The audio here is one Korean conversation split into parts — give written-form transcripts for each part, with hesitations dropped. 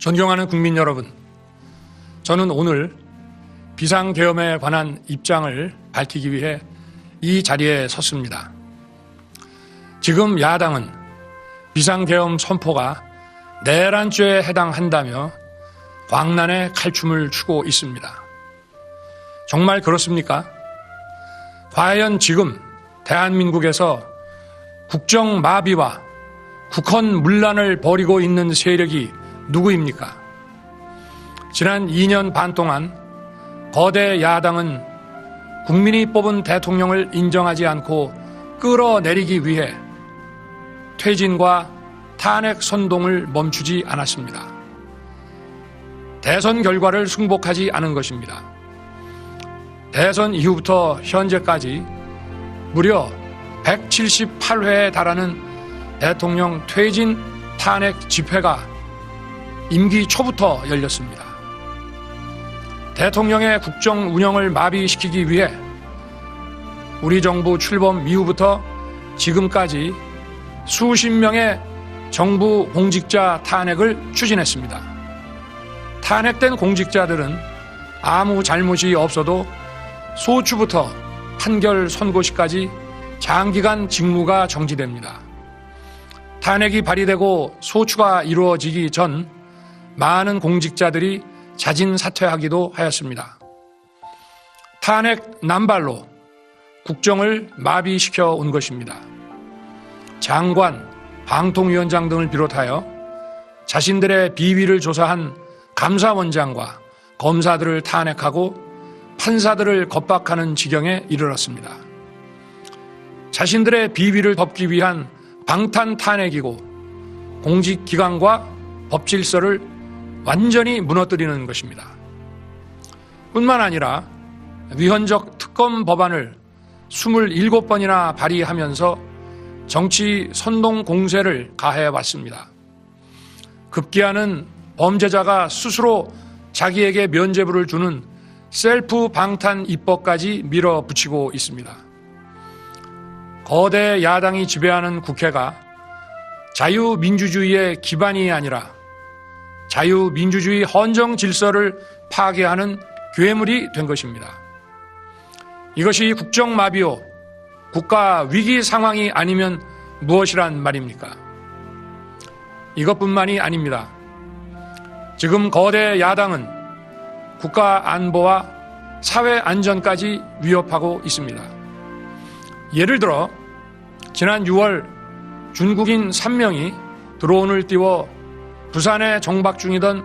존경하는 국민 여러분, 저는 오늘 비상계엄에 관한 입장을 밝히기 위해 이 자리에 섰습니다. 지금 야당은 비상계엄 선포가 내란죄에 해당한다며 광란의 칼춤을 추고 있습니다. 정말 그렇습니까? 과연 지금 대한민국에서 국정마비와 국헌문란을 벌이고 있는 세력이 누구입니까? 지난 2년 반 동안 거대 야당은 국민이 뽑은 대통령을 인정하지 않고 끌어내리기 위해 퇴진과 탄핵 선동을 멈추지 않았습니다. 대선 결과를 승복하지 않은 것입니다. 대선 이후부터 현재까지 무려 178회에 달하는 대통령 퇴진 탄핵 집회가 임기 초부터 열렸습니다. 대통령의 국정 운영을 마비시키기 위해 우리 정부 출범 이후부터 지금까지 수십 명의 정부 공직자 탄핵을 추진했습니다. 탄핵된 공직자들은 아무 잘못이 없어도 소추부터 판결 선고시까지 장기간 직무가 정지됩니다. 탄핵이 발의되고 소추가 이루어지기 전 많은 공직자들이 자진 사퇴하기도 하였습니다. 탄핵 남발로 국정을 마비시켜 온 것입니다. 장관, 방통위원장 등을 비롯하여 자신들의 비위를 조사한 감사원장과 검사들을 탄핵하고 판사들을 겁박하는 지경에 이르렀습니다. 자신들의 비위를 덮기 위한 방탄 탄핵이고 공직기관과 법질서를 완전히 무너뜨리는 것입니다. 뿐만 아니라 위헌적 특검 법안을 27번이나 발의하면서 정치 선동 공세를 가해왔습니다. 급기야는 범죄자가 스스로 자기에게 면죄부를 주는 셀프 방탄 입법까지 밀어붙이고 있습니다. 거대 야당이 지배하는 국회가 자유민주주의의 기반이 아니라 자유민주주의 헌정 질서를 파괴하는 괴물이 된 것입니다. 이것이 국정마비요, 국가 위기 상황이 아니면 무엇이란 말입니까? 이것뿐만이 아닙니다. 지금 거대 야당은 국가 안보와 사회 안전까지 위협하고 있습니다. 예를 들어 지난 6월 중국인 3명이 드론을 띄워 부산에 정박 중이던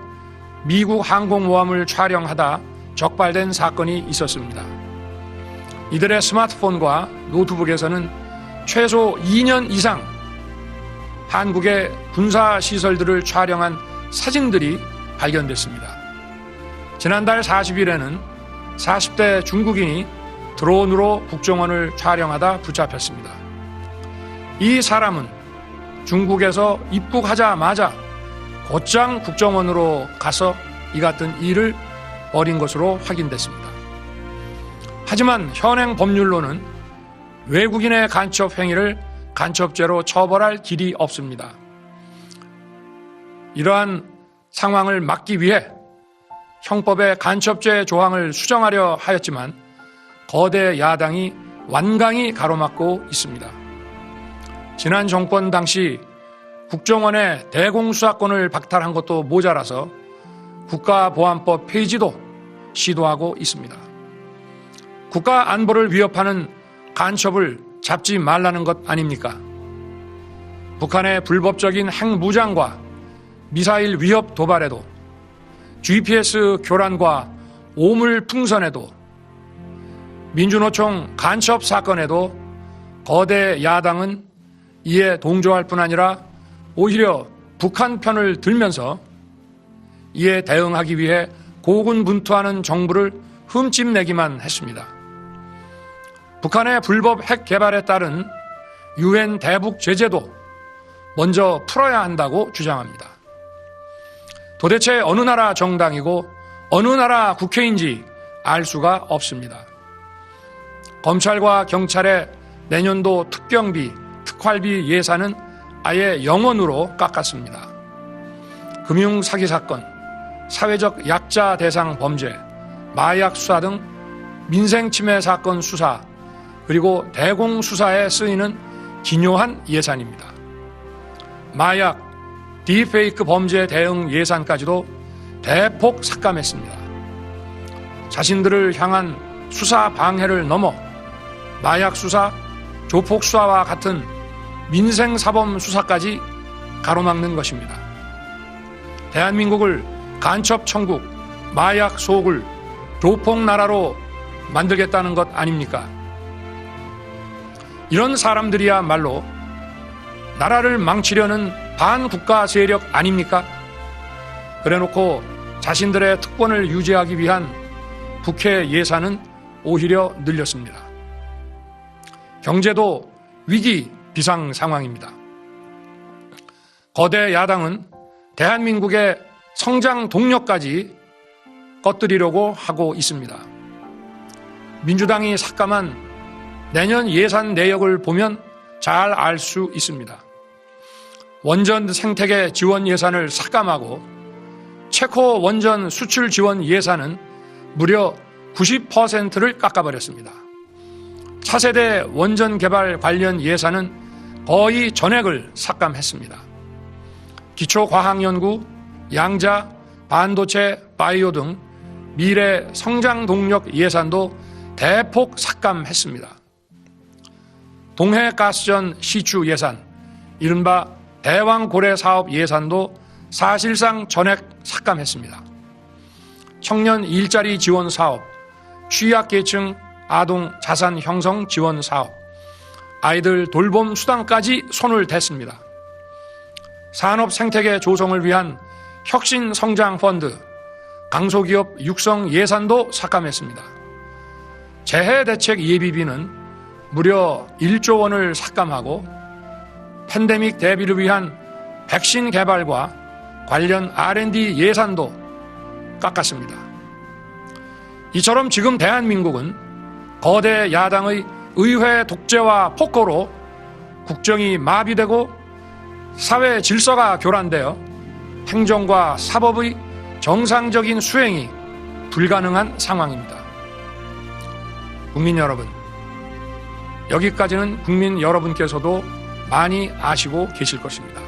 미국 항공모함을 촬영하다 적발된 사건이 있었습니다. 이들의 스마트폰과 노트북에서는 최소 2년 이상 한국의 군사시설들을 촬영한 사진들이 발견됐습니다. 지난달 40일에는 40대 중국인이 드론으로 국정원을 촬영하다 붙잡혔습니다. 이 사람은 중국에서 입국하자마자 곧장 국정원으로 가서 이 같은 일을 벌인 것으로 확인됐습니다. 하지만 현행 법률로는 외국인의 간첩 행위를 간첩죄로 처벌할 길이 없습니다. 이러한 상황을 막기 위해 형법의 간첩죄 조항을 수정하려 하였지만 거대 야당이 완강히 가로막고 있습니다. 지난 정권 당시 국정원의 대공수사권을 박탈한 것도 모자라서 국가보안법 폐지도 시도하고 있습니다. 국가 안보를 위협하는 간첩을 잡지 말라는 것 아닙니까? 북한의 불법적인 핵무장과 미사일 위협 도발에도 GPS 교란과 오물 풍선에도 민주노총 간첩 사건에도 거대 야당은 이에 동조할 뿐 아니라 오히려 북한 편을 들면서 이에 대응하기 위해 고군분투하는 정부를 흠집내기만 했습니다. 북한의 불법 핵 개발에 따른 유엔 대북 제재도 먼저 풀어야 한다고 주장합니다. 도대체 어느 나라 정당이고 어느 나라 국회인지 알 수가 없습니다. 검찰과 경찰의 내년도 특경비, 특활비 예산은 아예 0원으로 깎았습니다. 금융 사기 사건, 사회적 약자 대상 범죄, 마약 수사 등 민생 침해 사건 수사, 그리고 대공 수사에 쓰이는 기묘한 예산입니다. 마약, 딥페이크 범죄 대응 예산까지도 대폭 삭감했습니다. 자신들을 향한 수사 방해를 넘어 마약 수사, 조폭 수사와 같은 민생 사범 수사까지 가로막는 것입니다. 대한민국을 간첩 천국, 마약 소굴, 조폭 나라로 만들겠다는 것 아닙니까? 이런 사람들이야말로 나라를 망치려는 반국가 세력 아닙니까? 그래놓고 자신들의 특권을 유지하기 위한 국회 예산은 오히려 늘렸습니다. 경제도 위기 비상 상황입니다. 거대 야당은 대한민국의 성장 동력까지 꺼뜨리려고 하고 있습니다. 민주당이 삭감한 내년 예산 내역을 보면 잘 알 수 있습니다. 원전 생태계 지원 예산을 삭감하고 체코 원전 수출 지원 예산은 무려 90%를 깎아버렸습니다. 차세대 원전 개발 관련 예산은 거의 전액을 삭감했습니다. 기초과학연구, 양자, 반도체, 바이오 등 미래 성장 동력 예산도 대폭 삭감했습니다. 동해가스전 시추 예산, 이른바 대왕고래 사업 예산도 사실상 전액 삭감했습니다. 청년 일자리 지원 사업, 취약계층 아동 자산 형성 지원 사업, 아이들 돌봄 수당까지 손을 댔습니다. 산업 생태계 조성을 위한 혁신 성장 펀드, 강소기업 육성 예산도 삭감했습니다. 재해 대책 예비비는 무려 1조 원을 삭감하고 팬데믹 대비를 위한 백신 개발과 관련 R&D 예산도 깎았습니다. 이처럼 지금 대한민국은 거대 야당의 의회 독재와 폭거로 국정이 마비되고 사회 질서가 교란되어 행정과 사법의 정상적인 수행이 불가능한 상황입니다. 국민 여러분, 여기까지는 국민 여러분께서도 많이 아시고 계실 것입니다.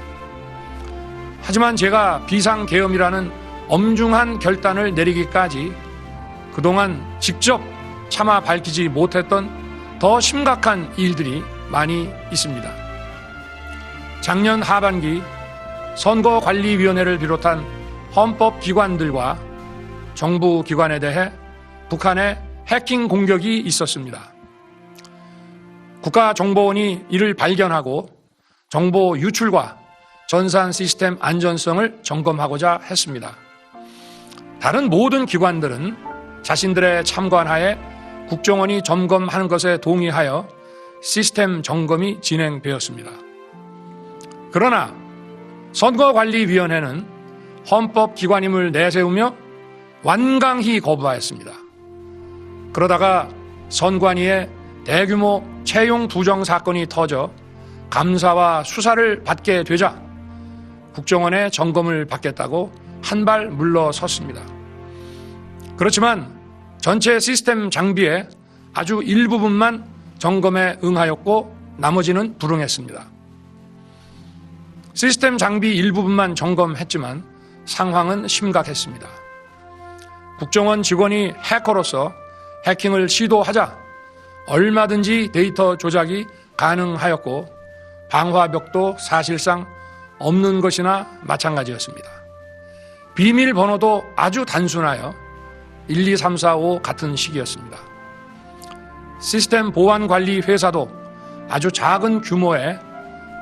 하지만 제가 비상계엄이라는 엄중한 결단을 내리기까지 그동안 직접 차마 밝히지 못했던 더 심각한 일들이 많이 있습니다. 작년 하반기 선거관리위원회를 비롯한 헌법기관들과 정부기관에 대해 북한의 해킹 공격이 있었습니다. 국가정보원이 이를 발견하고 정보 유출과 전산 시스템 안전성을 점검하고자 했습니다. 다른 모든 기관들은 자신들의 참관하에 국정원이 점검하는 것에 동의하여 시스템 점검이 진행되었습니다. 그러나 선거관리위원회는 헌법기관임을 내세우며 완강히 거부하였습니다. 그러다가 선관위의 대규모 채용 부정 사건이 터져 감사와 수사를 받게 되자 국정원의 점검을 받겠다고 한 발 물러섰습니다. 그렇지만 전체 시스템 장비의 아주 일부분만 점검에 응하였고 나머지는 불응했습니다. 시스템 장비 일부분만 점검했지만 상황은 심각했습니다. 국정원 직원이 해커로서 해킹을 시도하자 얼마든지 데이터 조작이 가능하였고 방화벽도 사실상 없는 것이나 마찬가지였습니다. 비밀번호도 아주 단순하여 1, 2, 3, 4, 5 같은 식이었습니다. 시스템 보안 관리 회사도 아주 작은 규모의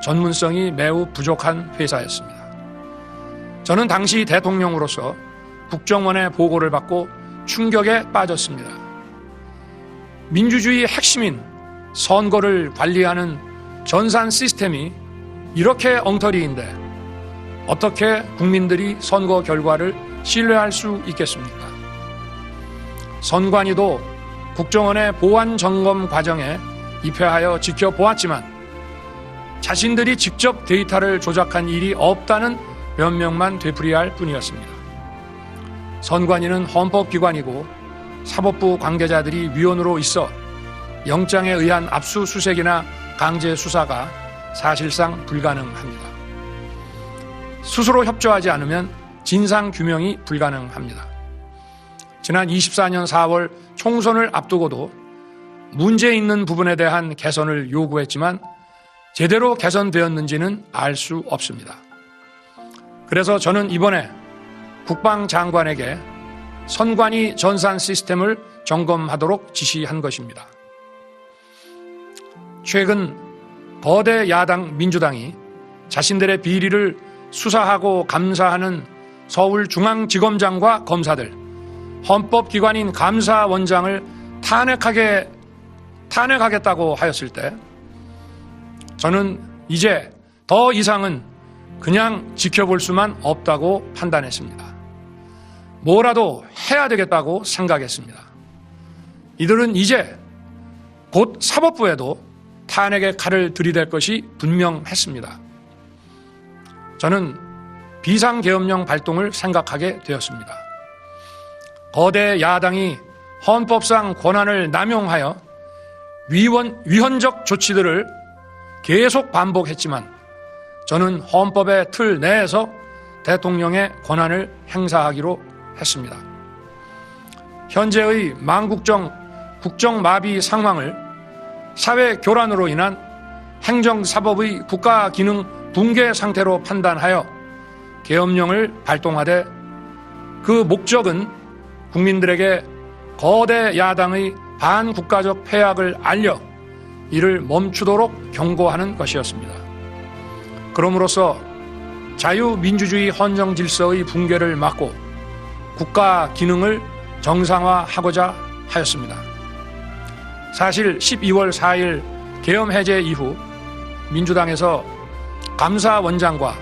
전문성이 매우 부족한 회사였습니다. 저는 당시 대통령으로서 국정원의 보고를 받고 충격에 빠졌습니다. 민주주의의 핵심인 선거를 관리하는 전산 시스템이 이렇게 엉터리인데 어떻게 국민들이 선거 결과를 신뢰할 수 있겠습니까? 선관위도 국정원의 보안 점검 과정에 입회하여 지켜보았지만 자신들이 직접 데이터를 조작한 일이 없다는 몇 명만 되풀이할 뿐이었습니다. 선관위는 헌법기관이고 사법부 관계자들이 위원으로 있어 영장에 의한 압수수색이나 강제 수사가 사실상 불가능합니다. 스스로 협조하지 않으면 진상규명이 불가능합니다. 지난 24년 4월 총선을 앞두고도 문제 있는 부분에 대한 개선을 요구했지만 제대로 개선되었는지는 알 수 없습니다. 그래서 저는 이번에 국방장관에게 선관위 전산 시스템을 점검하도록 지시한 것입니다. 최근 거대 야당 민주당이 자신들의 비리를 수사하고 감사하는 서울중앙지검장과 검사들, 헌법기관인 감사원장을 탄핵하겠다고 하였을 때 저는 이제 더 이상은 그냥 지켜볼 수만 없다고 판단했습니다. 뭐라도 해야 되겠다고 생각했습니다. 이들은 이제 곧 사법부에도 탄핵의 칼을 들이댈 것이 분명했습니다. 저는 비상계엄령 발동을 생각하게 되었습니다. 거대 야당이 헌법상 권한을 남용하여 위헌적 조치들을 계속 반복했지만 저는 헌법의 틀 내에서 대통령의 권한을 행사하기로 했습니다. 현재의 망국정 국정마비 상황을 사회 교란으로 인한 행정사법의 국가기능 붕괴 상태로 판단하여 계엄령을 발동하되 그 목적은 국민들에게 거대 야당의 반국가적 패악을 알려 이를 멈추도록 경고하는 것이었습니다. 그럼으로써 자유민주주의 헌정질서의 붕괴를 막고 국가 기능을 정상화하고자 하였습니다. 사실 12월 4일 계엄 해제 이후 민주당에서 감사원장과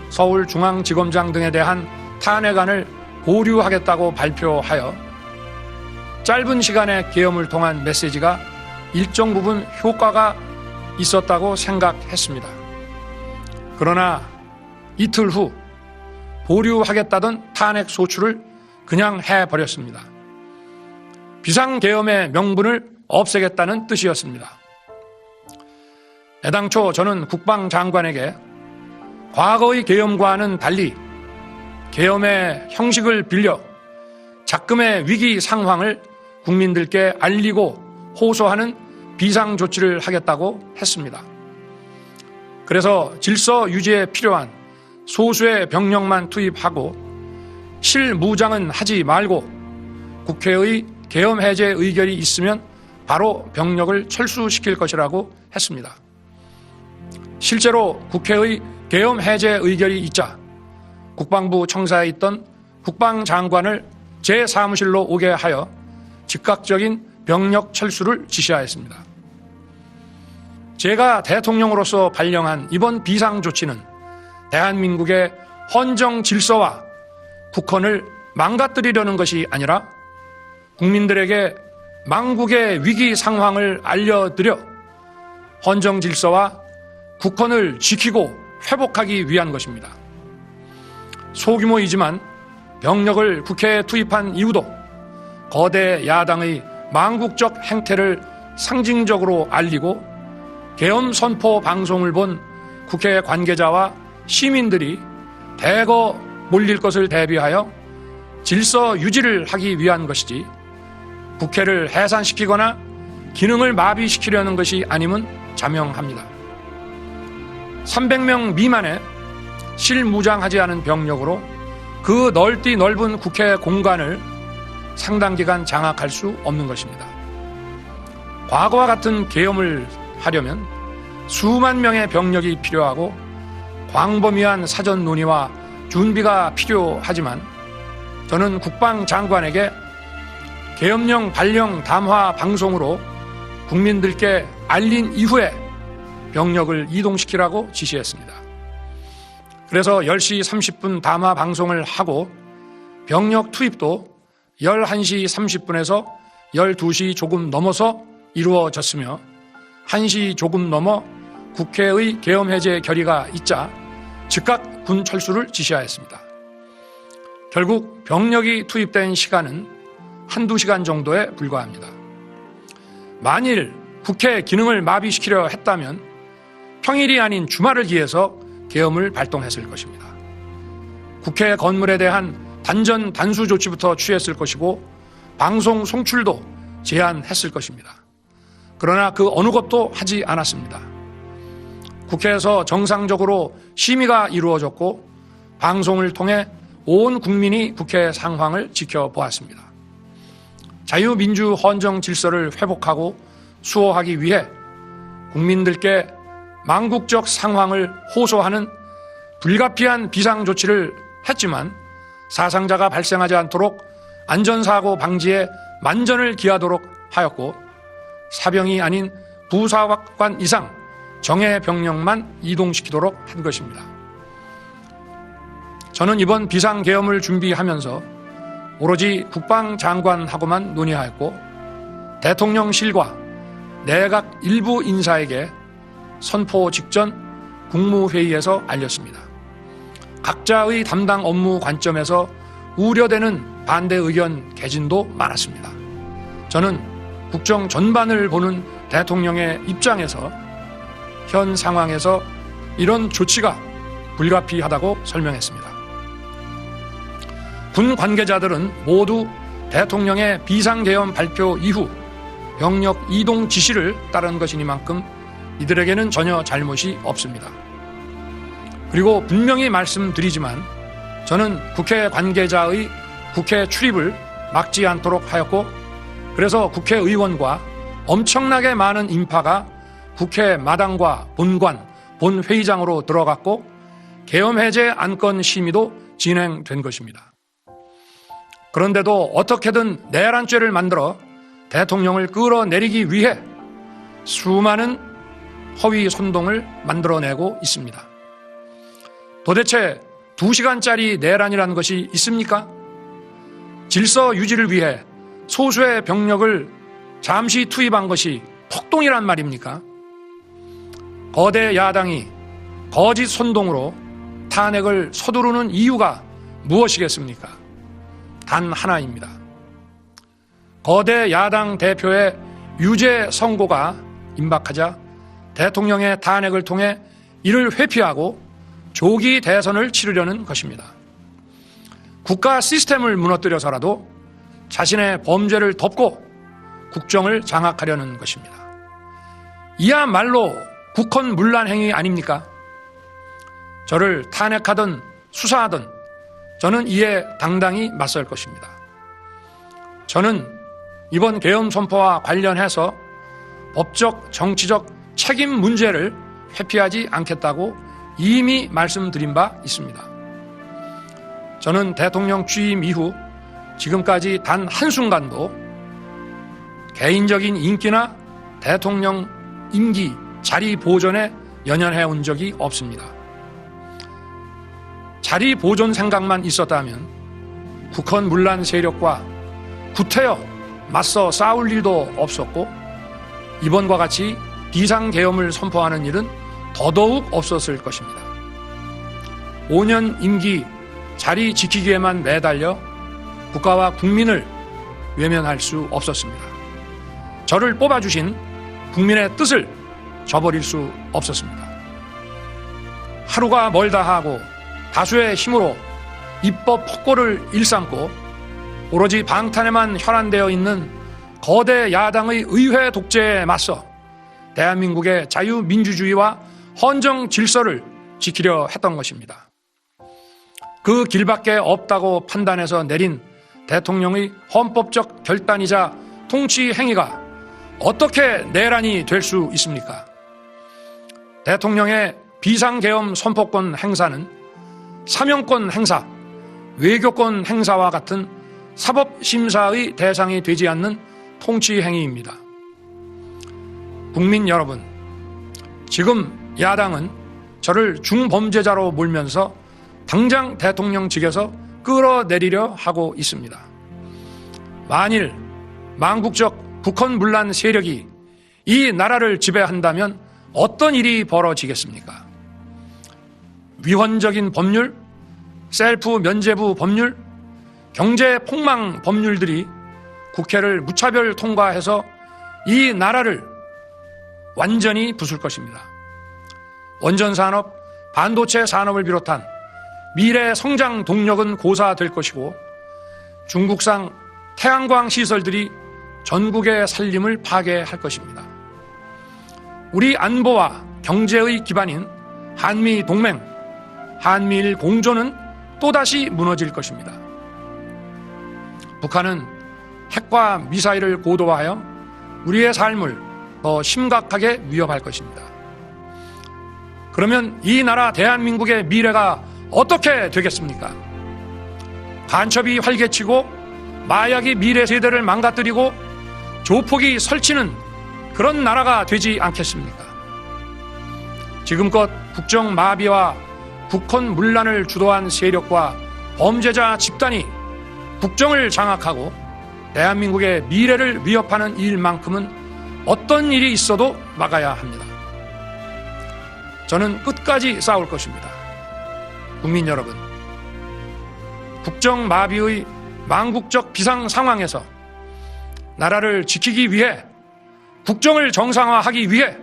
서울중앙지검장 등에 대한 탄핵안을 보류하겠다고 발표하여 짧은 시간의 계엄을 통한 메시지가 일정 부분 효과가 있었다고 생각했습니다. 그러나 이틀 후 보류하겠다던 탄핵 소추를 그냥 해버렸습니다. 비상계엄의 명분을 없애겠다는 뜻이었습니다. 애당초 저는 국방장관에게 과거의 계엄과는 달리 계엄의 형식을 빌려 작금의 위기 상황을 국민들께 알리고 호소하는 비상조치를 하겠다고 했습니다. 그래서 질서 유지에 필요한 소수의 병력만 투입하고 실무장은 하지 말고 국회의 계엄 해제 의결이 있으면 바로 병력을 철수시킬 것이라고 했습니다. 실제로 국회의 계엄 해제 의결이 있자 국방부 청사에 있던 국방장관을 제 사무실로 오게 하여 즉각적인 병력 철수를 지시하였습니다. 제가 대통령으로서 발령한 이번 비상조치는 대한민국의 헌정 질서와 국헌을 망가뜨리려는 것이 아니라 국민들에게 망국의 위기 상황을 알려드려 헌정 질서와 국헌을 지키고 회복하기 위한 것입니다. 소규모이지만 병력을 국회에 투입한 이유도 거대 야당의 망국적 행태를 상징적으로 알리고 계엄 선포 방송을 본 국회 관계자와 시민들이 대거 몰릴 것을 대비하여 질서 유지를 하기 위한 것이지 국회를 해산시키거나 기능을 마비시키려는 것이 아님은 자명합니다. 300명 미만의 실무장하지 않은 병력으로 그 넓은 국회 공간을 상당 기간 장악할 수 없는 것입니다. 과거와 같은 계엄을 하려면 수만 명의 병력이 필요하고 광범위한 사전 논의와 준비가 필요하지만 저는 국방장관에게 계엄령 발령 담화 방송으로 국민들께 알린 이후에 병력을 이동시키라고 지시했습니다. 그래서 10시 30분 담화 방송을 하고 병력 투입도 11시 30분에서 12시 조금 넘어서 이루어졌으며 1시 조금 넘어 국회의 계엄 해제 결의가 있자 즉각 군 철수를 지시하였습니다. 결국 병력이 투입된 시간은 한두 시간 정도에 불과합니다. 만일 국회 기능을 마비시키려 했다면 평일이 아닌 주말을 기해서 계엄을 발동했을 것입니다. 국회 건물에 대한 단전 단수 조치부터 취했을 것이고 방송 송출도 제한했을 것입니다. 그러나 그 어느 것도 하지 않았습니다. 국회에서 정상적으로 심의가 이루어졌고 방송을 통해 온 국민이 국회 상황을 지켜보았습니다. 자유민주 헌정 질서를 회복하고 수호하기 위해 국민들께 망국적 상황을 호소하는 불가피한 비상조치를 했지만 사상자가 발생하지 않도록 안전사고 방지에 만전을 기하도록 하였고 사병이 아닌 부사관 이상 정예 병력만 이동시키도록 한 것입니다. 저는 이번 비상계엄을 준비하면서 오로지 국방장관하고만 논의하였고 대통령실과 내각 일부 인사에게 선포 직전 국무회의에서 알렸습니다. 각자의 담당 업무 관점에서 우려되는 반대 의견 개진도 많았습니다. 저는 국정 전반을 보는 대통령의 입장에서 현 상황에서 이런 조치가 불가피하다고 설명했습니다. 군 관계자들은 모두 대통령의 비상계엄 발표 이후 병력 이동 지시를 따른 것이니만큼 이들에게는 전혀 잘못이 없습니다. 그리고 분명히 말씀드리지만 저는 국회 관계자의 국회 출입을 막지 않도록 하였고 그래서 국회의원과 엄청나게 많은 인파가 국회 마당과 본관, 본회의장으로 들어갔고 계엄 해제 안건 심의도 진행된 것입니다. 그런데도 어떻게든 내란죄를 만들어 대통령을 끌어내리기 위해 수많은 허위 선동을 만들어내고 있습니다. 도대체 2시간짜리 내란이라는 것이 있습니까? 질서 유지를 위해 소수의 병력을 잠시 투입한 것이 폭동이란 말입니까? 거대 야당이 거짓 선동으로 탄핵을 서두르는 이유가 무엇이겠습니까? 단 하나입니다. 거대 야당 대표의 유죄 선고가 임박하자 대통령의 탄핵을 통해 이를 회피하고 조기 대선을 치르려는 것입니다. 국가 시스템을 무너뜨려서라도 자신의 범죄를 덮고 국정을 장악하려는 것입니다. 이야말로 국헌문란 행위 아닙니까? 저를 탄핵하든 수사하든 저는 이에 당당히 맞설 것입니다. 저는 이번 계엄 선포와 관련해서 법적, 정치적 책임 문제를 회피하지 않겠다고 이미 말씀드린 바 있습니다. 저는 대통령 취임 이후 지금까지 단 한순간도 개인적인 인기나 대통령 임기 자리 보존에 연연해 온 적이 없습니다. 자리 보존 생각만 있었다면 국헌문란 세력과 구태여 맞서 싸울 일도 없었고 이번과 같이 비상계엄을 선포하는 일은 더더욱 없었을 것입니다. 5년 임기 자리 지키기에만 매달려 국가와 국민을 외면할 수 없었습니다. 저를 뽑아주신 국민의 뜻을 저버릴 수 없었습니다. 하루가 멀다 하고 다수의 힘으로 입법 폭고를 일삼고 오로지 방탄에만 혈안되어 있는 거대 야당의 의회 독재에 맞서 대한민국의 자유민주주의와 헌정 질서를 지키려 했던 것입니다. 그 길밖에 없다고 판단해서 내린 대통령의 헌법적 결단이자 통치 행위가 어떻게 내란이 될 수 있습니까? 대통령의 비상계엄 선포권 행사는 사명권 행사, 외교권 행사와 같은 사법심사의 대상이 되지 않는 통치 행위입니다. 국민 여러분, 지금 야당은 저를 중범죄자로 몰면서 당장 대통령직에서 끌어내리려 하고 있습니다. 만일 망국적 국헌문란 세력이 이 나라를 지배한다면 어떤 일이 벌어지겠습니까? 위헌적인 법률, 셀프 면죄부 법률, 경제 폭망 법률들이 국회를 무차별 통과해서 이 나라를 완전히 부술 것입니다. 원전산업, 반도체 산업을 비롯한 미래 성장 동력은 고사될 것이고 중국산 태양광 시설들이 전국의 살림을 파괴할 것입니다. 우리 안보와 경제의 기반인 한미 동맹, 한미일 공조는 또다시 무너질 것입니다. 북한은 핵과 미사일을 고도화하여 우리의 삶을 더 심각하게 위협할 것입니다. 그러면 이 나라 대한민국의 미래가 어떻게 되겠습니까? 간첩이 활개치고 마약이 미래 세대를 망가뜨리고 조폭이 설치는 그런 나라가 되지 않겠습니까? 지금껏 국정 마비와 국헌 문란을 주도한 세력과 범죄자 집단이 국정을 장악하고 대한민국의 미래를 위협하는 일만큼은 어떤 일이 있어도 막아야 합니다. 저는 끝까지 싸울 것입니다. 국민 여러분, 국정 마비의 망국적 비상 상황에서 나라를 지키기 위해 국정을 정상화하기 위해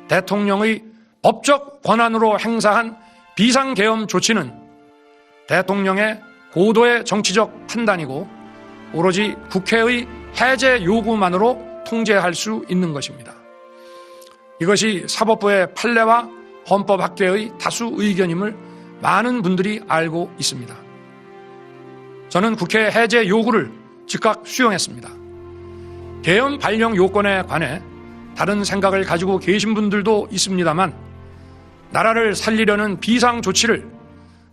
대통령의 법적 권한으로 행사한 비상계엄 조치는 대통령의 고도의 정치적 판단이고 오로지 국회의 해제 요구만으로 통제할 수 있는 것입니다. 이것이 사법부의 판례와 헌법학계의 다수 의견임을 많은 분들이 알고 있습니다. 저는 국회 해제 요구를 즉각 수용했습니다. 계엄 발령 요건에 관해 다른 생각을 가지고 계신 분들도 있습니다만 나라를 살리려는 비상조치를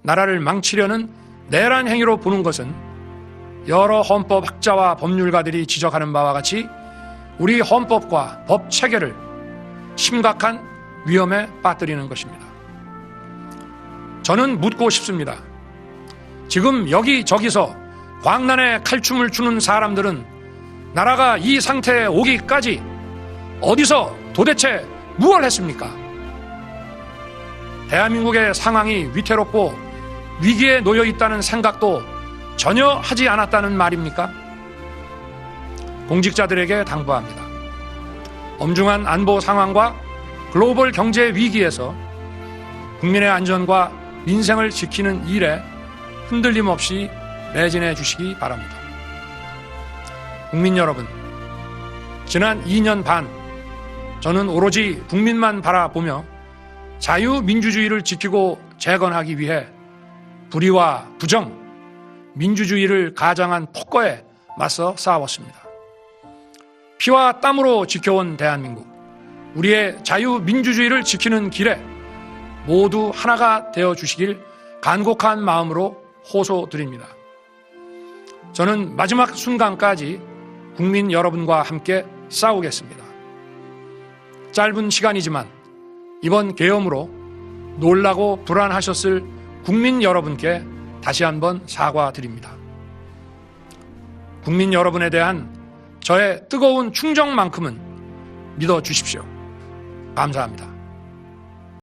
나라를 망치려는 내란 행위로 보는 것은 여러 헌법학자와 법률가들이 지적하는 바와 같이 우리 헌법과 법 체계를 심각한 위험에 빠뜨리는 것입니다. 저는 묻고 싶습니다. 지금 여기저기서 광란에 칼춤을 추는 사람들은 나라가 이 상태에 오기까지 어디서 도대체 무엇을 했습니까? 대한민국의 상황이 위태롭고 위기에 놓여 있다는 생각도 전혀 하지 않았다는 말입니까? 공직자들에게 당부합니다. 엄중한 안보 상황과 글로벌 경제 위기에서 국민의 안전과 민생을 지키는 일에 흔들림 없이 매진해 주시기 바랍니다. 국민 여러분, 지난 2년 반 저는 오로지 국민만 바라보며 자유민주주의를 지키고 재건하기 위해 불의와 부정, 민주주의를 가장한 폭거에 맞서 싸웠습니다. 피와 땀으로 지켜온 대한민국, 우리의 자유민주주의를 지키는 길에 모두 하나가 되어주시길 간곡한 마음으로 호소드립니다. 저는 마지막 순간까지 국민 여러분과 함께 싸우겠습니다. 짧은 시간이지만 이번 계엄으로 놀라고 불안하셨을 국민 여러분께 다시 한번 사과드립니다. 국민 여러분에 대한 저의 뜨거운 충정만큼은 믿어주십시오. 감사합니다.